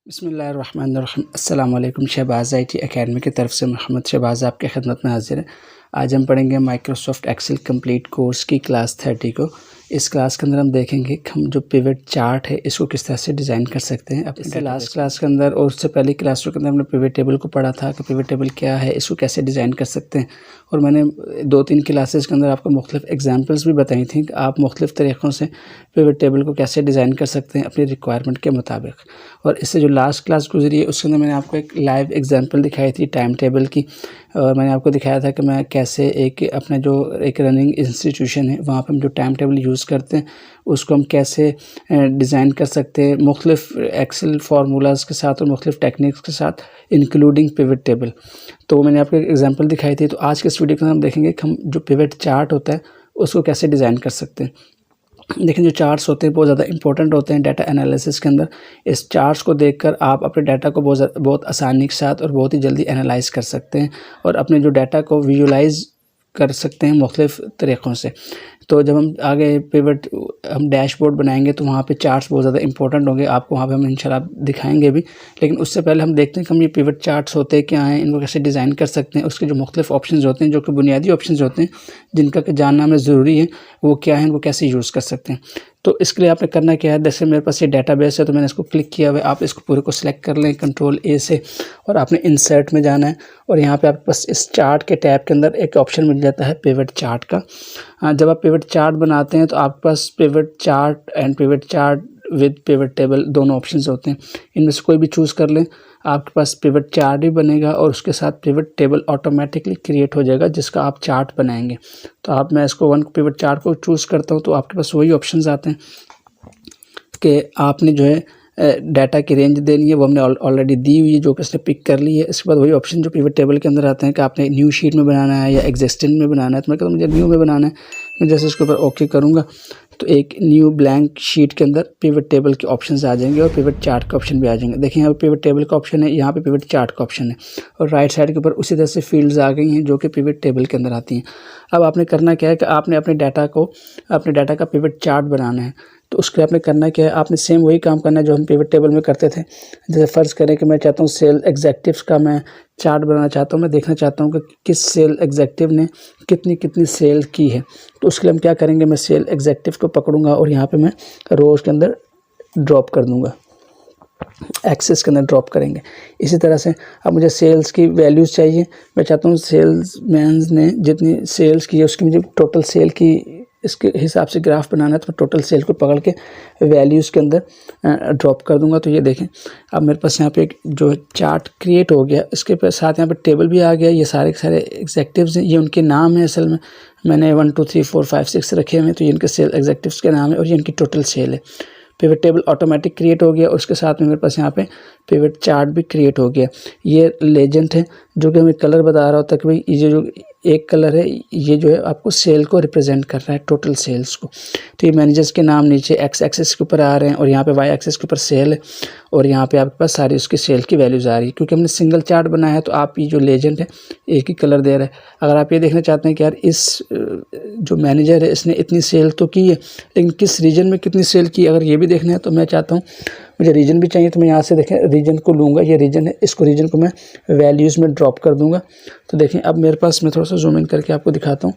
बिस्मिल्लाहिर्रहमानिर्रहीम। अस्सलाम वालेकुम। शहबाज़ IT एकेडमी की तरफ से मोहम्मद शहबाज़ आपके खिदमत में हाज़िर है। आज हम पढ़ेंगे माइक्रोसॉफ्ट एक्सेल कंप्लीट कोर्स की क्लास 30 को। इस क्लास के अंदर हम देखेंगे कि हम जो पिवट चार्ट है इसको किस तरह से डिज़ाइन कर सकते हैं। इससे लास्ट क्लास के अंदर और उससे पहली क्लासों के अंदर हमने पिवट टेबल को पढ़ा था कि पिवट टेबल क्या है, इसको कैसे डिज़ाइन कर सकते हैं। और मैंने 2-3 क्लासेस के अंदर आपको मुख्तलिफ एग्जांपल्स भी बताई थी कि आप मुख्तलिफ तरीक़ों से पिवट टेबल को कैसे डिज़ाइन कर सकते हैं अपनी रिक्वायरमेंट के मुताबिक। और इससे जो लास्ट क्लास गुजरी है उसके अंदर मैंने आपको एक लाइव एग्जांपल दिखाई थी टाइम टेबल की। और मैंने आपको दिखाया था कि मैं कैसे अपना जो एक रनिंग इंस्टीट्यूशन है वहाँ पर हम जो टाइम टेबल यूज़ करते हैं उसको हम कैसे डिज़ाइन कर सकते हैं मुख्तलिफ एक्सेल फार्मूलाज़ के साथ और मुख्तलिफ टेक्निक्स के साथ इंक्लूडिंग पिवट टेबल। तो मैंने आपको एक एग्जांपल दिखाई थी। तो आज के इस वीडियो के अंदर हम देखेंगे कि हम जो पिवट चार्ट होता है उसको कैसे डिज़ाइन कर सकते हैं। लेकिन जो चार्ट्स होते हैं बहुत ज़्यादा इंपॉर्टेंट होते हैं डाटा एनालिसिस के अंदर। इस चार्ट्स को देखकर आप अपने डाटा को बहुत आसानी के साथ और बहुत ही जल्दी एनालाइज कर सकते हैं और अपने जो डाटा को विजुलाइज कर सकते हैं मुख्तलिफ तरीक़ों से। तो जब हम आगे पिवट हम डैशबोर्ड बनाएंगे तो वहाँ पे चार्ट्स बहुत ज़्यादा इंपॉर्टेंट होंगे, आपको वहाँ पे हम इंशाल्लाह दिखाएंगे भी। लेकिन उससे पहले हम देखते हैं कि हम ये पिवट चार्ट्स होते क्या हैं, इनको कैसे डिज़ाइन कर सकते हैं, उसके जो मुख्तलिफ ऑप्शंस होते हैं जो कि बुनियादी ऑप्शंस होते हैं जिनका कि जानना हमें ज़रूरी है वो क्या है, उनको कैसे यूज़ कर सकते हैं। तो इसके लिए आपने करना क्या है, जैसे मेरे पास ये डेटाबेस है तो मैंने इसको क्लिक किया हुआ है। आप इसको पूरे को सिलेक्ट कर लें कंट्रोल A से और आपने इंसर्ट में जाना है और यहाँ पे आपके पास इस चार्ट के टैब के अंदर एक ऑप्शन मिल जाता है पिवट चार्ट का। जब आप पिवट चार्ट बनाते हैं तो आपके पास pivot chart and pivot chart with pivot table दोनों ऑप्शंस होते हैं। इनमें से कोई भी चूज़ कर लें, आपके पास पिवट चार्ट भी बनेगा और उसके साथ पिवट टेबल ऑटोमेटिकली क्रिएट हो जाएगा जिसका आप चार्ट बनाएंगे। तो मैं इसको पिवट चार्ट को चूज़ करता हूँ तो आपके पास वही ऑप्शंस आते हैं कि आपने जो है डाटा की रेंज देनी है, वो हमने ऑलरेडी दी हुई है जो कि इसने पिक कर ली है। इसके बाद वही ऑप्शन जो पिवट टेबल के अंदर आते हैं कि आपने न्यू शीट में बनाना है या एग्जिस्टिंग में बनाना है। तो मैं कहता हूँ मुझे न्यू में बनाना है। मैं जैसे इसके ऊपर ओके करूँगा तो एक न्यू ब्लैंक शीट के अंदर पिवट टेबल के ऑप्शंस आ जाएंगे और पिवट चार्ट का ऑप्शन भी आ जाएंगे। देखिए यहाँ पे पिवट टेबल का ऑप्शन है, यहाँ पे पिवट चार्ट का ऑप्शन है और राइट साइड के ऊपर उसी तरह से फील्ड्स आ गई हैं जो कि पिवट टेबल के अंदर आती हैं। अब आपने करना क्या है कि आपने अपने डाटा का पिवट चार्ट बनाना है। तो उसके लिए आपने करना क्या है, आपने सेम वही काम करना है जो हम पिवट टेबल में करते थे। जैसे फ़र्ज़ करें कि मैं चाहता हूँ सेल एग्जेक्टिव्स का मैं चार्ट बनाना चाहता हूँ, मैं देखना चाहता हूँ कि किस सेल एग्जेक्टिव ने कितनी सेल की है। तो उसके लिए हम क्या करेंगे, मैं सेल एग्जेक्टिव को पकड़ूंगा और यहाँ पे मैं रोज़ के अंदर ड्रॉप कर दूँगा, एक्सेस के अंदर ड्रॉप करेंगे। इसी तरह से अब मुझे सेल्स की वैल्यूज़ चाहिए। मैं चाहता हूँ सेल्समैन ने जितनी सेल्स की है उसकी मुझे टोटल सेल की इसके हिसाब से ग्राफ बनाना है। तो मैं टोटल सेल को पकड़ के वैल्यूज़ के अंदर ड्रॉप कर दूंगा। तो ये देखें अब मेरे पास यहाँ पे एक जो चार्ट क्रिएट हो गया, इसके साथ यहाँ पे टेबल भी आ गया। ये सारे के सारे एग्जेक्टिव्स हैं, ये उनके नाम हैं। असल में मैंने 1 2 3 4 5 6 रखे हुए हैं तो ये इनके सेल एग्जेक्टिव्स के नाम है और ये इनकी टोटल सेल है। पिवट टेबल ऑटोमेटिक क्रिएट हो गया और उसके साथ में मेरे पास यहाँ पे पिवट चार्ट भी क्रिएट हो गया। ये लेजेंड है जो कि हमें कलर बता रहा होता है कि भाई ये जो एक कलर है ये जो है आपको सेल को रिप्रेजेंट कर रहा है, टोटल सेल्स को। तो ये मैनेजर्स के नाम नीचे एक्स एक्सिस के ऊपर आ रहे हैं और यहाँ पे वाई एक्सिस के ऊपर सेल है और यहाँ पे आपके पास सारी उसकी सेल की वैल्यूज़ आ रही है। क्योंकि हमने सिंगल चार्ट बनाया है तो आप ये जो लेजेंड है एक ही कलर दे रहा है। अगर आप ये देखना चाहते हैं कि यार इस जो मैनेजर है इसने इतनी सेल तो की है लेकिन किस रीजन में कितनी सेल की, अगर ये भी देखना है तो मैं चाहता हूँ मुझे रीजन भी चाहिए। तो मैं यहाँ से देखें रीजन को लूँगा, ये रीजन है, इसको रीजन को मैं वैल्यूज़ में ड्रॉप कर दूँगा। तो देखें अब मेरे पास, मैं थोड़ा सा जूम इन करके आपको दिखाता हूँ,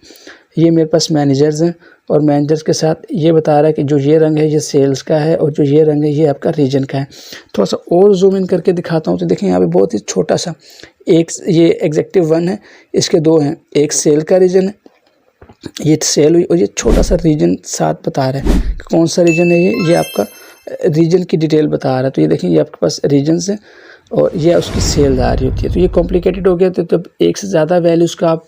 ये मेरे पास मैनेजर्स हैं और मैनेजर्स के साथ ये बता रहा है कि जो ये रंग है ये सेल्स का है और जो ये रंग है ये आपका रीजन का है। थोड़ा सा और जूम इन करके दिखाता हूँ तो देखें यहाँ पे बहुत ही छोटा सा एक ये एग्जेक्टिव 1 है, इसके 2 हैं, एक सेल का रीजन है, ये सेल हुई और ये छोटा सा रीजन साथ बता रहा है कि कौन सा रीजन है ये आपका रीजन की डिटेल बता रहा है। तो ये देखें ये आपके पास रीजन्स है और ये उसकी सेल आ रही होती है। तो ये कॉम्प्लिकेटेड हो गया। तो जब एक से ज़्यादा वैल्यूज़ का आप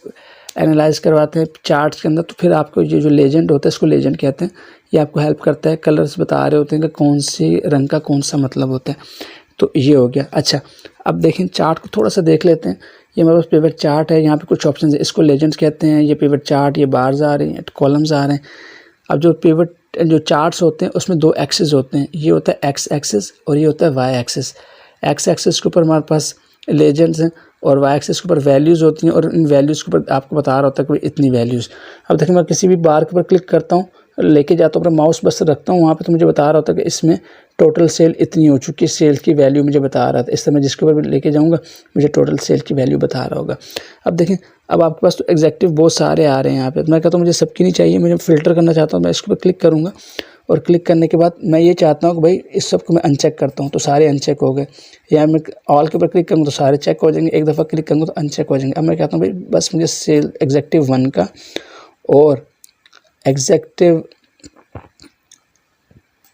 एनालाइज करवाते हैं चार्ट्स के अंदर तो फिर आपको ये जो लेजेंड होता है इसको लेजेंड कहते हैं। ये आपको हेल्प करता है, कलर्स बता रहे होते हैं कि कौन सी रंग का कौन सा मतलब होता है। तो ये हो गया। अच्छा अब देखें चार्ट को थोड़ा सा देख लेते हैं। ये मेरे पास पिवट चार्ट है, यहाँ पे कुछ ऑप्शन है, इसको लेजेंड्स कहते हैं। ये पिवट चार्ट, ये बार्स आ रही हैं, कॉलम्स आ रहे हैं। अब जो चार्ट्स होते हैं उसमें 2 एक्सिस होते हैं, ये होता है एक्स एक्सिस और ये होता है वाई एक्सिस। एक्स एक्सिस के ऊपर हमारे पास लेजेंड्स हैं और वाई एक्सिस के ऊपर वैल्यूज़ होती हैं और इन वैल्यूज़ के ऊपर आपको बता रहा होता है कि इतनी वैल्यूज़। अब देखिए मैं किसी भी बार के ऊपर क्लिक करता हूँ, लेके जाता हूँ अपना माउस बस रखता हूँ वहाँ पे तो मुझे बता रहा होता है कि इसमें टोटल सेल इतनी हो चुकी है, सेल की वैल्यू मुझे बता रहा था। इस तरह मैं जिसके ऊपर लेके जाऊँगा मुझे टोटल सेल की वैल्यू बता रहा होगा। अब देखें, अब आपके पास तो एग्जैक्टिव बहुत सारे आ रहे हैं यहाँ पे। मैं कहता हूँ मुझे सबकी नहीं चाहिए, मुझे फ़िल्टर करना चाहता हूँ। मैं इसके ऊपर क्लिक करूँगा और क्लिक करने के बाद मैं ये चाहता हूँ कि भाई इस सब को मैं अनचेक करता हूँ, तो सारे अनचेक हो गए। या मैं ऑल के ऊपर क्लिक करूँगा तो सारे चेक हो जाएंगे, एक दफ़ा क्लिक करूँगा तो अनचेक हो जाएंगे। अब मैं कहता हूँ भाई बस मुझे सेल एग्जैक्टिव 1 का और एग्जैक्टिव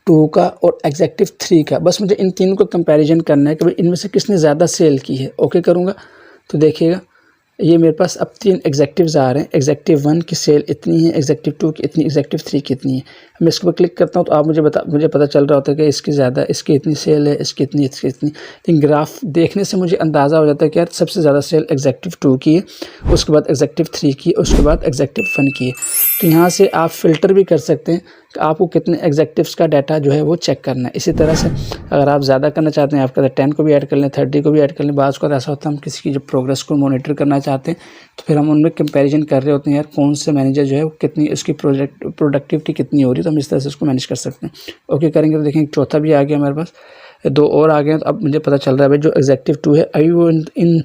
2 का और एग्जैक्टिव 3 का, बस मुझे इन तीनों को कंपैरिजन करना है कि भाई इनमें से किसने ज़्यादा सेल की है। ओके करूँगा तो देखिएगा ये मेरे पास अब 3 एग्जैक्टिव्स आ रहे हैं। एग्जैक्टिव 1 की सेल इतनी है, एग्जैक्टिव 2 की इतनी, एग्जैक्टिव 3 की इतनी है। मैं इसके ऊपर क्लिक करता हूँ तो आप मुझे पता चल रहा होता है कि इसकी ज़्यादा, इसकी इतनी सेल है, इसकी इतनी, इसकी इतनी। लेकिन ग्राफ देखने से मुझे अंदाज़ा हो जाता है कि यार सबसे ज़्यादा सेल एग्जैक्टिव 2 की है, उसके बाद एग्जैक्टिव 3 की, उसके बाद एग्जैक्टिव 1 की है। तो यहाँ से आप फ़िल्टर भी कर सकते हैं कि आपको कितने एग्जैक्टिव्स का डाटा जो है वो चेक करना है। इसी तरह से अगर आप ज़्यादा करना चाहते हैं, आप 10 को भी ऐड कर लें, 30 को भी ऐड कर लें। बाज़ को ऐसा होता है हम किसी की जो प्रोग्रेस को मॉनिटर करना चाहते हैं तो फिर हम उनमें कंपैरिजन कर रहे होते हैं, यार कौन से मैनेजर जो है वो कितनी, उसकी प्रोडक्टिविटी कितनी हो रही है, तो हम इस तरह से उसको मैनेज कर सकते हैं। ओके करेंगे तो देखें चौथा भी आ गया हमारे पास, 2 और आ गए। तो अब मुझे पता चल रहा है भाई जो एग्जैक्टिव 2 है अभी वो इन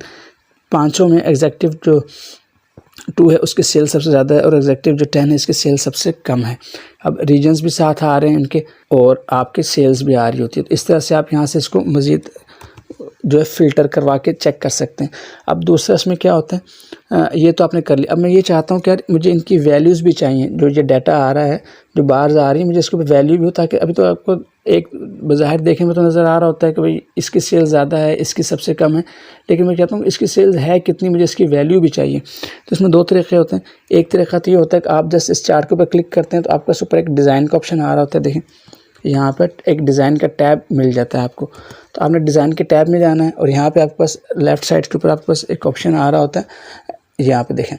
5 में एग्जैक्टिव जो 2 है उसकी सेल सबसे ज़्यादा है और एग्जैक्टिव जो 10 है इसकी सेल सबसे कम है। अब रीजन्स भी साथ आ रहे हैं इनके और आपके सेल्स भी आ रही होती है। तो इस तरह से आप यहाँ से इसको मज़ीद जो है फ़िल्टर करवा के चेक कर सकते हैं। अब दूसरा इसमें क्या होता है, ये तो आपने कर लिया। अब मैं ये चाहता हूँ कि यार मुझे इनकी वैल्यूज़ भी चाहिए, जो ये डाटा आ रहा है, जो बार्स आ रही है, मुझे इसके ऊपर वैल्यू भी हो, ताकि अभी तो आपको एक बज़ाहिर देखने में तो नज़र आ रहा होता है कि भाई इसकी सेल ज़्यादा है, इसकी सबसे कम है, लेकिन मैं कहता हूँ इसकी सेल्स है कितनी, मुझे इसकी वैल्यू भी चाहिए। तो इसमें 2 तरीक़े होते हैं। एक तरीक़ा तो ये होता है कि आप जस्ट इस चार्ट के ऊपर क्लिक करते हैं तो आपके ऊपर एक डिज़ाइन का ऑप्शन आ रहा होता है। देखें यहाँ पर एक डिज़ाइन का टैब मिल जाता है आपको, तो आपने डिज़ाइन के टैब में जाना है और यहाँ पे आपके पास लेफ़्ट साइड के ऊपर आपके पास एक ऑप्शन आ रहा होता है, यहाँ पे देखें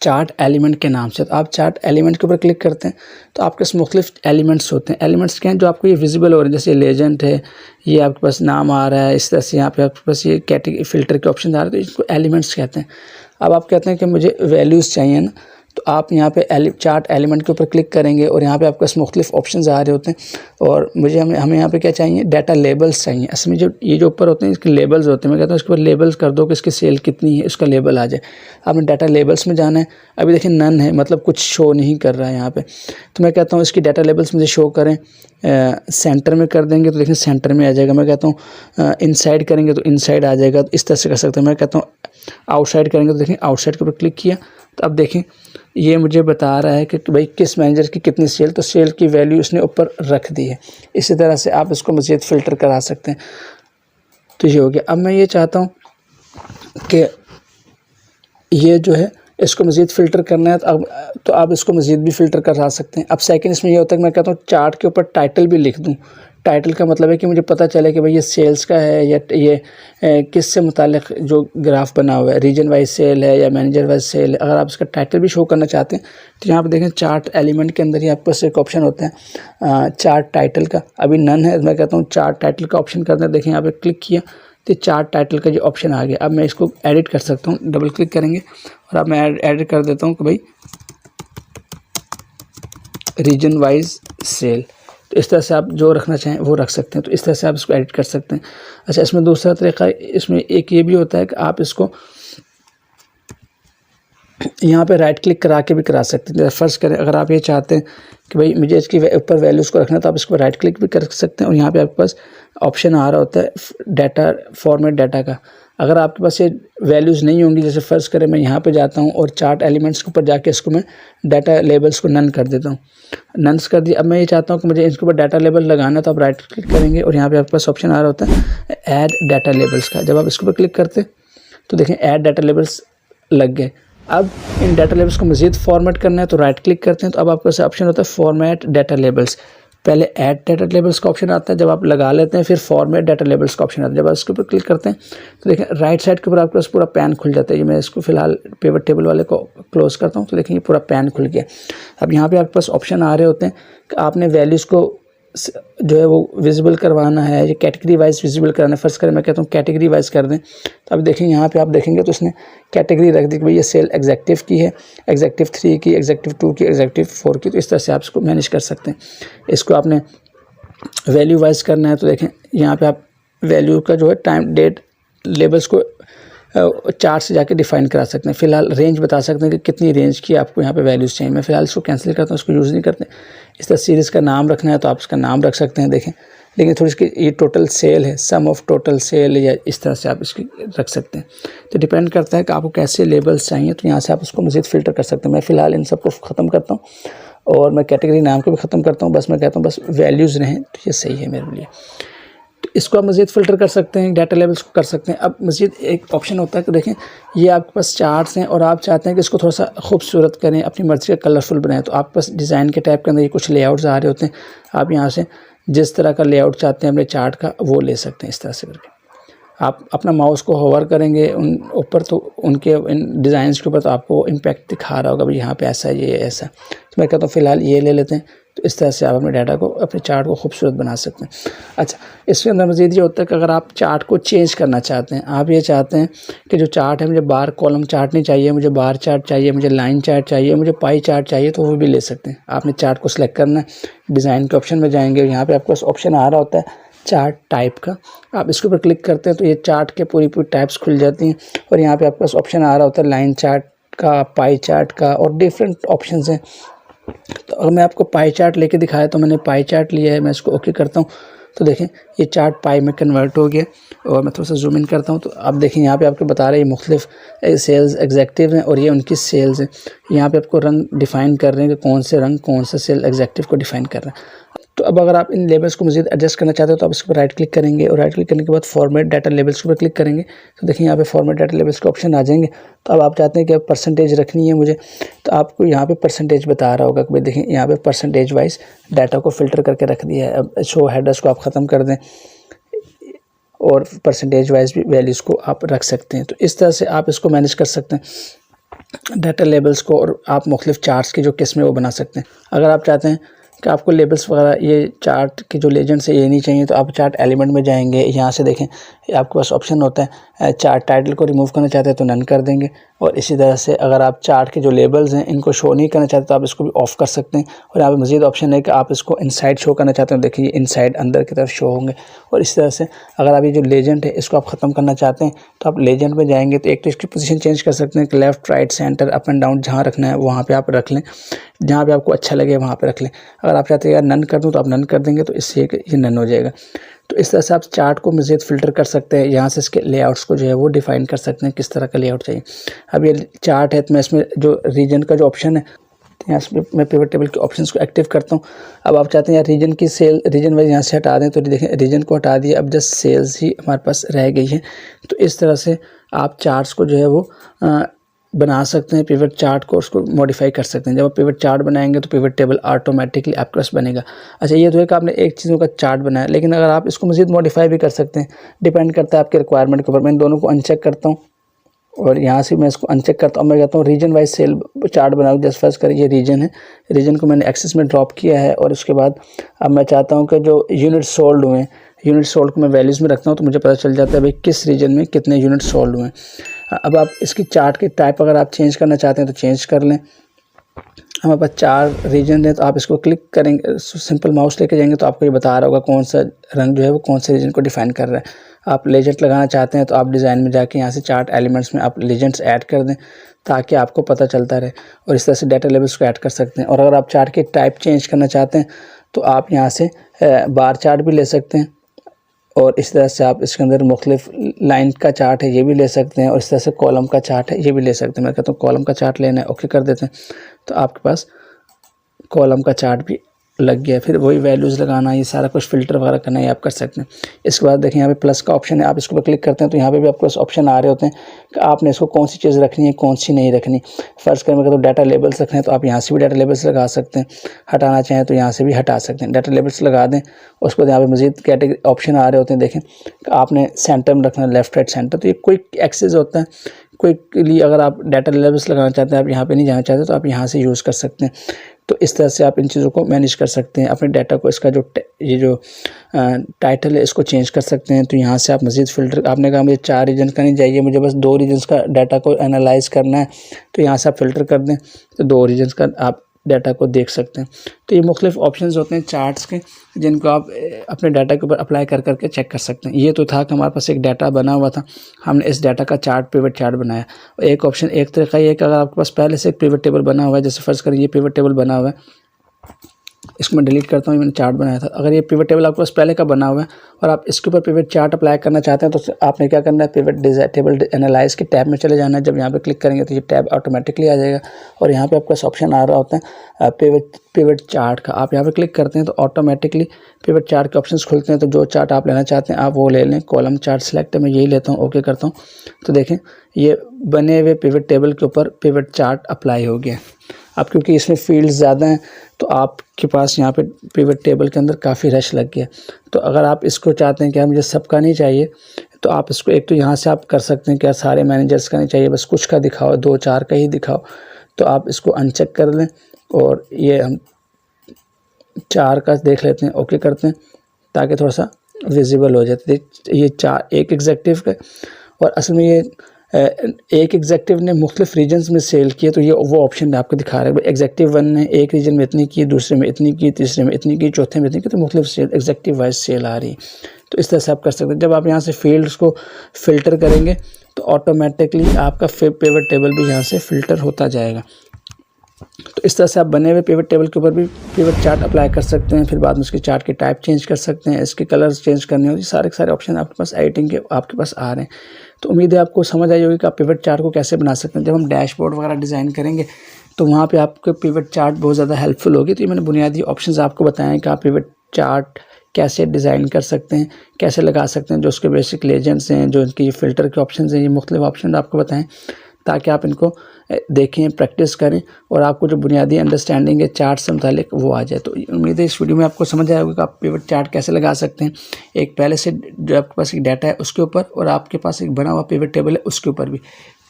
चार्ट एलिमेंट के नाम से। तो आप चार्ट एलिमेंट के ऊपर क्लिक करते हैं तो आपके पास मुख्तलिफ एलिमेंट्स होते हैं। एलिमेंट्स क्या हैं जो आपको ये विजिबल हो रहे हैं, जैसे लेजेंड है, ये आपके पास नाम आ रहा है, इस तरह से यहाँ पे आपके पास ये कैटेगरी फ़िल्टर के ऑप्शन आ रहे हैं, तो इसको एलिमेंट्स कहते हैं। अब आप कहते हैं कि मुझे वैल्यूज़ चाहिए ना, तो आप यहाँ पे चार्ट एलिमेंट के ऊपर क्लिक करेंगे और यहाँ पे आपके पास मुख्तलिफ ऑप्शंस आ रहे होते हैं और हमें यहाँ पे क्या चाहिए, डाटा लेबल्स चाहिए। असल में जो ये जो ऊपर होते हैं इसके लेबल्स होते हैं। मैं कहता हूँ इसके ऊपर लेबल्स कर दो कि इसकी सेल कितनी है, उसका लेबल आ जाए। आपने डाटा लेबल्स में जाना है। अभी देखिए नन है, मतलब कुछ शो नहीं कर रहा है यहाँ पर। तो मैं कहता हूँ इसकी डाटा लेबल्स मुझे शो करें। सेंटर में कर देंगे तो देखिए सेंटर में आ जाएगा। मैं कहता हूँ इनसाइड करेंगे तो इनसाइड आ जाएगा। तो इस तरह से कर सकते हैं। मैं कहता हूँ आउटसाइड करेंगे तो देखें आउटसाइड के ऊपर क्लिक किया तो अब देखें ये मुझे बता रहा है कि भाई किस मैनेजर की कितनी सेल, तो सेल की वैल्यू उसने ऊपर रख दी है। इसी तरह से आप इसको मज़ीद फ़िल्टर करा सकते हैं। तो ये हो गया। अब मैं ये चाहता हूँ कि ये जो है इसको मज़ीद फ़िल्टर करना है तो आप इसको मज़ीद भी फ़िल्टर करा सकते हैं। अब सेकंड इसमें ये होता है कि मैं कहता हूँ चार्ट के ऊपर टाइटल भी लिख दूँ। टाइटल का मतलब है कि मुझे पता चले कि भाई ये सेल्स का है या ये किससे मुतालिक जो ग्राफ बना हुआ है, रीजन वाइज सेल है या मैनेजर वाइज सेल है। अगर आप इसका टाइटल भी शो करना चाहते हैं तो यहाँ पे देखें चार्ट एलिमेंट के अंदर ही आपके पास एक ऑप्शन होता है चार्ट टाइटल का। अभी नन है, मैं कहता हूँ चार्ट टाइटल का ऑप्शन करना है। देखें यहाँ पे क्लिक किया तो चार्ट टाइटल का जो ऑप्शन आ गया। अब मैं इसको एडिट कर सकता हूँ, डबल क्लिक करेंगे और अब मैं एडिट कर देता हूँ कि भाई रीजन वाइज सेल। तो इस तरह से आप जो रखना चाहें वो रख सकते हैं। तो इस तरह से आप इसको एडिट कर सकते हैं। अच्छा, इसमें दूसरा तरीका, इसमें एक ये भी होता है कि आप इसको यहाँ पे राइट क्लिक करा के भी करा सकते हैं। जैसे फ़र्ज़ करें अगर आप ये चाहते हैं कि भाई मुझे इसकी ऊपर वैल्यूज़ को रखना है तो आप इसको राइट क्लिक भी कर सकते हैं और यहाँ पे आपके पास ऑप्शन आ रहा होता है डाटा, फॉर्मेट डाटा का। अगर आपके पास ये वैल्यूज़ नहीं होंगी, जैसे फ़र्ज़ करें मैं यहाँ पे जाता हूँ और चार्ट एलिमेंट्स के ऊपर जाके इसको मैं डाटा लेबल्स को नन कर देता हूँ। नन्स कर दिया। अब मैं ये चाहता हूँ कि मुझे इसके ऊपर डाटा लेबल लगाना है तो आप राइट क्लिक करेंगे और यहाँ पे आपके पास ऑप्शन आ रहा होता है ऐड डाटा लेबल्स का। जब आप इसके ऊपर क्लिक करते तो देखें ऐड डाटा लेबल्स लग गए। अब इन डाटा लेबल्स को मज़ीद फॉर्मेट करना है तो राइट क्लिक करते हैं तो अब आपके पास ऑप्शन होता है फॉर्मेट डाटा लेबल्स। पहले ऐड डाटा लेबल्स का ऑप्शन आता है, जब आप लगा लेते हैं फिर फॉर्मेट डाटा लेबल्स का ऑप्शन आता है। जब आप इसके ऊपर क्लिक करते हैं तो देखें राइट साइड के ऊपर आपके पास पूरा पैन खुल जाता है। ये मैं इसको फ़िलहाल पिवट टेबल वाले को क्लोज़ करता हूँ तो देखें ये पूरा पैन खुल गया। अब यहाँ पे आपके पास ऑप्शन आ रहे होते हैं कि आपने वैल्यूज़ को जो है वो विजिबल करवाना है या कैटेगरी वाइज विजिबल कराना है। फ़र्ज़ करें मैं कहता हूँ कैटेगरी वाइज कर दें तो अब देखें यहाँ पे आप देखेंगे तो इसने कैटेगरी रख दी कि भाई ये सेल एग्जैक्टिव की है, एग्जैक्टिव 3 की, एग्जैक्टिव 2 की, एग्जैक्टिव 4 की। तो इस तरह से आप इसको मैनेज कर सकते हैं। इसको आपने वैल्यू वाइज करना है तो देखें यहाँ पे आप वैल्यू का जो है टाइम डेट लेबल्स को चार्ट से जाके डिफाइन करा सकते हैं। फिलहाल रेंज बता सकते हैं कि कितनी रेंज की आपको यहाँ पे वैल्यूज़ चाहिए। मैं फ़िलहाल इसको कैंसिल करता हूँ, इसको यूज़ नहीं करते। इस तरह सीरीज़ का नाम रखना है तो आप इसका नाम रख सकते हैं, देखें। लेकिन थोड़ी इसकी ये टोटल सेल है, सम ऑफ टोटल सेल, या इस तरह से आप इसकी रख सकते हैं। तो डिपेंड करता है कि आपको कैसे लेबल्स चाहिए, तो यहाँ से आप उसको मज़ीद फ़िल्टर कर सकते हैं। मैं फ़िलहाल इन सबको ख़त्म करता हूँ और मैं कैटेगरी नाम को भी ख़त्म करता हूँ। बस मैं कहता हूँ बस वैल्यूज़ रहें तो ये सही है मेरे लिए। तो इसको आप मज़ीद फ़िल्टर कर सकते हैं, डाटा लेवल्स को कर सकते हैं। अब मज़ीद एक ऑप्शन होता है कि देखें ये आपके पास चार्ट्स हैं और आप चाहते हैं कि इसको थोड़ा सा खूबसूरत करें, अपनी मर्ज़ी का कलरफुल बनाएं। तो आपके पास डिज़ाइन के टाइप के अंदर ये कुछ लेआउट्स आ रहे होते हैं। आप यहाँ से जिस तरह का लेआउट चाहते हैं अपने चार्ट का वो ले सकते हैं। इस तरह से करके आप अपना माउस को होवर करेंगे उन ऊपर, तो उनके इन डिज़ाइंस के ऊपर तो आपको इम्पैक्ट दिखा रहा होगा भाई यहाँ पे ऐसा ये ऐसा। तो मैं कहता हूँ फ़िलहाल ये ले लेते हैं। तो इस तरह से आप अपने डाटा को, अपने चार्ट को खूबसूरत बना सकते हैं। अच्छा, इसके अंदर मज़ीद ये होता है कि अगर आप चार्ट को चेंज करना चाहते हैं, आप ये चाहते हैं कि जो चार्ट है मुझे बार कॉलम चार्ट नहीं चाहिए, मुझे बार चार्ट चाहिए, मुझे लाइन चार्ट चाहिए, मुझे पाई चार्ट चाहिए, तो वो भी ले सकते हैं। आपने चार्ट को सिलेक्ट करना है, डिज़ाइन के ऑप्शन में जाएंगे, यहाँ पर आपको ऑप्शन आ रहा होता है चार्ट टाइप का। आप इसके ऊपर क्लिक करते हैं तो ये चार्ट के पूरी टाइप्स खुल जाती हैं और यहाँ पे आपके पास ऑप्शन आ रहा होता है लाइन चार्ट का, पाई चार्ट का, और डिफरेंट ऑप्शंस हैं। तो अगर मैं आपको पाई चार्ट लेके दिखाया तो मैंने पाई चार्ट लिया है, मैं इसको ओके करता हूँ तो देखें ये चार्ट पाई में कन्वर्ट हो गया। और मैं थोड़ा सा जूम इन करता हूँ तो आप देखें यहाँ पे आपको बता रहे हैं मुख्तलिफ सेल्स एग्जेक्टिव हैं और ये उनकी सेल्स हैं। यहाँ पे आपको रंग डिफ़ाइन कर रहे हैं कि कौन से रंग कौन से सेल एग्जेक्टिव को डिफ़ाइन कर रहे हैं। तो अब अगर आप इन लेबल्स को मज़ीद एडजस्ट करना चाहते हो तो आप इसके ऊपर राइट क्लिक करेंगे और राइट क्लिक करने के बाद फॉर्मेट डाटा लेबल्स के ऊपर क्लिक करेंगे तो देखिए यहाँ पे फॉर्मेट डाटा लेबल्स के ऑप्शन आ जाएंगे। तो अब आप चाहते हैं कि परसेंटेज रखनी है मुझे, तो आपको यहाँ पे परसेंटेज बता रहा होगा कि भाई देखिए यहाँ पे परसेंटेज वाइज डाटा को फ़िल्टर करके रख दिया है। अब शो हेडर्स को आप ख़त्म कर दें और परसेंटेज वाइज भी वैल्यूज़ को आप रख सकते हैं। तो इस तरह से आप इसको मैनेज कर सकते हैं डाटा लेबल्स को, और आप मुख्तलिफ चार्ट्स की जो किस्में वो बना सकते हैं। अगर आप चाहते हैं कि आपको लेबल्स वगैरह ये चार्ट के जो लेजेंड्स है ये नहीं चाहिए तो आप चार्ट एलिमेंट में जाएंगे, यहाँ से देखें आपके पास ऑप्शन होता है चार्ट टाइटल को रिमूव करना चाहते हैं तो नन कर देंगे। और इसी तरह से अगर आप चार्ट के जो लेबल्स हैं इनको शो नहीं करना चाहते तो आप इसको भी ऑफ़ कर सकते हैं। और यहाँ पे मज़ीद ऑप्शन है कि आप इसको इनसाइड शो करना चाहते हैं, देखिए इनसाइड अंदर की तरफ शो होंगे। और इस तरह से अगर आप ये जो लेजेंड है इसको आप ख़त्म करना चाहते हैं तो आप लेजेंड में जाएंगे तो एक तो इसकी पोजीशन चेंज कर सकते हैं कि left right centre up and down, जहाँ रखना है वहाँ पर आप रख लें, जहाँ पे आपको अच्छा लगे वहाँ पे रख लें। अगर आप चाहते हैं यार नन कर दूँ तो आप नन कर देंगे तो इससे ये नन हो जाएगा। तो इस तरह से आप चार्ट को मज़ीद फ़िल्टर कर सकते हैं। यहाँ से इसके लेआउट्स को जो है वो डिफ़ाइन कर सकते हैं किस तरह का लेआउट चाहिए। अब ये चार्ट है तो मैं इसमें जो रीजन का जो ऑप्शन है तो यहाँ से मैं पिवट टेबल के ऑप्शंस को एक्टिव करता हूँ। अब आप चाहते हैं यार रीजन की सेल रीजन वाइज यहाँ से हटा दें तो देखें रीजन को हटा दिया, अब जस्ट सेल्स ही हमारे पास रह गई है। तो इस तरह से आप चार्ट्स को जो है वो बना सकते हैं, पिवट चार्ट को उसको मॉडिफाई कर सकते हैं। जब आप पिवट चार्ट बनाएंगे तो पिवट टेबल ऑटोमेटिकली आपके पास बनेगा। अच्छा, ये तो है कि आपने एक चीज़ों का चार्ट बनाया, लेकिन अगर आप इसको मज़ीद मॉडिफाई भी कर सकते हैं, डिपेंड करता है आपके रिक्वायरमेंट के ऊपर। मैं इन दोनों को अनचेक करता हूँ और यहाँ से मैं इसको अनचेक करता हूँ। मैं कहता हूँ रीजन वाइज सेल चार्ट बनाओ। जस्ट फर्स्ट करें ये रीजन है, रीजन को मैंने एक्सेस में ड्रॉप किया है और उसके बाद अब मैं चाहता हूँ कि जो यूनिट सोल्ड हुए, यूनिट सोल्ड को मैं वैल्यूज़ में रखता हूँ तो मुझे पता चल जाता है भाई किस रीजन में कितने यूनिट सोल्ड हुए हैं। अब आप इसकी चार्ट की टाइप अगर आप चेंज करना चाहते हैं तो चेंज कर लें। हमारे पास 4 रीजन है तो आप इसको क्लिक करेंगे, सिंपल माउस लेके जाएंगे तो आपको ये बता रहा होगा कौन सा रंग जो है वो कौन से रीजन को डिफाइन कर रहा है। आप लेजेंड लगाना चाहते हैं तो आप डिज़ाइन में जाके यहाँ से चार्ट एलिमेंट्स में आप लेजेंड्स ऐड कर दें ताकि आपको पता चलता रहे, और इस तरह से डाटा लेबल्स को ऐड कर सकते हैं। और अगर आप चार्ट की टाइप चेंज करना चाहते हैं तो आप यहाँ से बार चार्ट भी ले सकते हैं, और इस तरह से आप इसके अंदर मुख्तलिफ लाइन का चार्ट है ये भी ले सकते हैं, और इस तरह से कॉलम का चार्ट है ये भी ले सकते हैं। मैं कहता हूँ कॉलम का चार्ट लेना है, ओके कर देते हैं तो आपके पास कॉलम का चार्ट भी लग गया। फिर वही वैल्यूज़ लगाना, ये सारा कुछ फ़िल्टर वगैरह करना, ये आप कर सकते हैं। इसके बाद देखें यहाँ पे प्लस का ऑप्शन है, आप इसको पर क्लिक करते हैं तो यहाँ पे भी आपको ऑप्शन आ रहे होते हैं कि आपने इसको कौन सी चीज़ रखनी है कौन सी नहीं रखनी। फ़र्ज़ करें मैं तो डाटा लेबल्स रखने हैं तो आप यहाँ से भी डाटा लेबल्स लगा सकते हैं, हटाना चाहें तो यहाँ से भी हटा सकते हैं। डाटा लेबल्स लगा दें, उसके बाद यहाँ पर मज़ीद कैटेगरी ऑप्शन आ रहे होते हैं। देखें कि आपने सेंटर में रखना है, लेफ्ट राइट सेंटर, तो ये क्विक एक्सेस होता है। क्विकली अगर आप डाटा लेबल्स लगाना चाहते हैं, आप यहाँ पे नहीं जाना चाहते तो आप यहाँ से यूज़ कर सकते हैं। तो इस तरह से आप इन चीज़ों को मैनेज कर सकते हैं। अपने डाटा को इसका जो ये जो टाइटल है इसको चेंज कर सकते हैं। तो यहाँ से आप मज़ीद फ़िल्टर, आपने कहा मुझे 4 रीजन का नहीं चाहिए, मुझे बस 2 रीजन्स का डाटा को एनालाइज़ करना है, तो यहाँ से आप फ़िल्टर कर दें तो 2 रीजन्स का आप डाटा को देख सकते हैं। तो ये मुख्तलिफ ऑप्शंस होते हैं चार्ट्स के, जिनको आप अपने डाटा के ऊपर अप्लाई कर करके चेक कर सकते हैं। ये तो था कि हमारे पास एक डाटा बना हुआ था, हमने इस डाटा का चार्ट, पिवट चार्ट बनाया। एक ऑप्शन, एक तरीका ये है कि अगर आपके पास पहले से एक पिवट टेबल बना हुआ है, जैसे फ़र्ज़ करें ये पिवट टेबल बना हुआ है, इसको मैं डिलीट करता हूँ, मैंने चार्ट बनाया था। अगर ये पिवट टेबल आपके पास पहले का बना हुआ है और आप इसके ऊपर पिवट चार्ट अप्लाई करना चाहते हैं, तो आपने क्या करना है, पिवट टेबल एनालाइज के टैब में चले जाना है। जब यहाँ पे क्लिक करेंगे तो ये टैब ऑटोमेटिकली आ जाएगा और यहाँ पे आपके पास ऑप्शन आ रहा होता है पिवट चार्ट का। आप यहाँ पे क्लिक करते हैं तो ऑटोमेटिकली पिवट चार्ट के ऑप्शंस खुलते हैं। तो जो चार्ट आप लेना चाहते हैं आप वो ले लें। कॉलम चार्ट सेलेक्ट है, मैं यही लेता हूँ, ओके करता हूँ। तो देखें ये बने हुए पिवट टेबल के ऊपर पिवट चार्ट अप्लाई हो गया। अब क्योंकि इसमें फील्ड ज़्यादा हैं तो आपके पास यहाँ पे पिवट टेबल के अंदर काफ़ी रश लग गया। तो अगर आप इसको चाहते हैं कि मुझे सबका नहीं चाहिए, तो आप इसको एक तो यहाँ से आप कर सकते हैं कि सारे मैनेजर्स का नहीं चाहिए, बस कुछ का दिखाओ, 2-4 का ही दिखाओ। तो आप इसको अनचेक कर लें और ये हम 4 का देख लेते हैं, ओके करते हैं, ताकि थोड़ा सा विजिबल हो जाए। ये 4 एक एग्जेक्टिव का, और असल में ये एक एग्जेक्टिव ने मुख्तलिफ रीजन्स में सेल किए, तो ये वो ऑप्शन आपको दिखा रहा है। एग्जेक्टिव 1 ने एक रीजन में इतनी की, दूसरे में इतनी की, तीसरे में इतनी की, चौथे में इतनी की, तो मुख्तलिफ सेल एग्जेक्टिव वाइज सेल आ रही है। तो इस तरह से आप कर सकते हैं। जब आप यहाँ से फील्ड्स को फ़िल्टर करेंगे तो ऑटोमेटिकली आपका पिवट टेबल भी यहाँ से फ़िल्टर होता जाएगा। तो इस तरह से आप बने हुए पिवट टेबल के ऊपर भी पिवट चार्ट अप्लाई कर सकते हैं। फिर बाद में उसके चार्ट के टाइप चेंज कर सकते हैं, इसके कलर्स चेंज करने होंगे। सारे के सारे ऑप्शन आपके पास एडिटिंग के आपके पास आ रहे हैं। तो उम्मीद है आपको समझ आई होगी कि आप पिवट चार्ट को कैसे बना सकते हैं। जब हम डैशबोर्ड वगैरह डिज़ाइन करेंगे तो वहाँ पे आपको पिवट चार्ट बहुत ज़्यादा हेल्पफुल होगी। तो ये मैंने बुनियादी ऑप्शंस आपको बताए हैं कि आप पिवट चार्ट कैसे डिज़ाइन कर सकते हैं, कैसे लगा सकते हैं। जो उसके बेसिक लेजेंड्स हैं, जो इनकी फ़िल्टर के ऑप्शन हैं, ये मुख्तलिफ ऑप्शन आपको बताएं ताकि आप इनको देखें, प्रैक्टिस करें और आपको जो बुनियादी अंडरस्टैंडिंग है चार्ट से मुतालिक वो आ जाए। तो उम्मीद है इस वीडियो में आपको समझ आया होगा कि आप पिवट चार्ट कैसे लगा सकते हैं, एक पहले से जो आपके पास एक डाटा है उसके ऊपर और आपके पास एक बना हुआ पिवट टेबल है उसके ऊपर भी।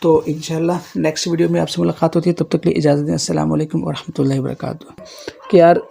तो इंशाल्लाह नेक्स्ट वीडियो में आपसे मुलाकात होती है, तब तक के लिए इजाज़त दें। अस्सलाम वालेकुम व रहमतुल्लाहि व बरकातुहू। कि यार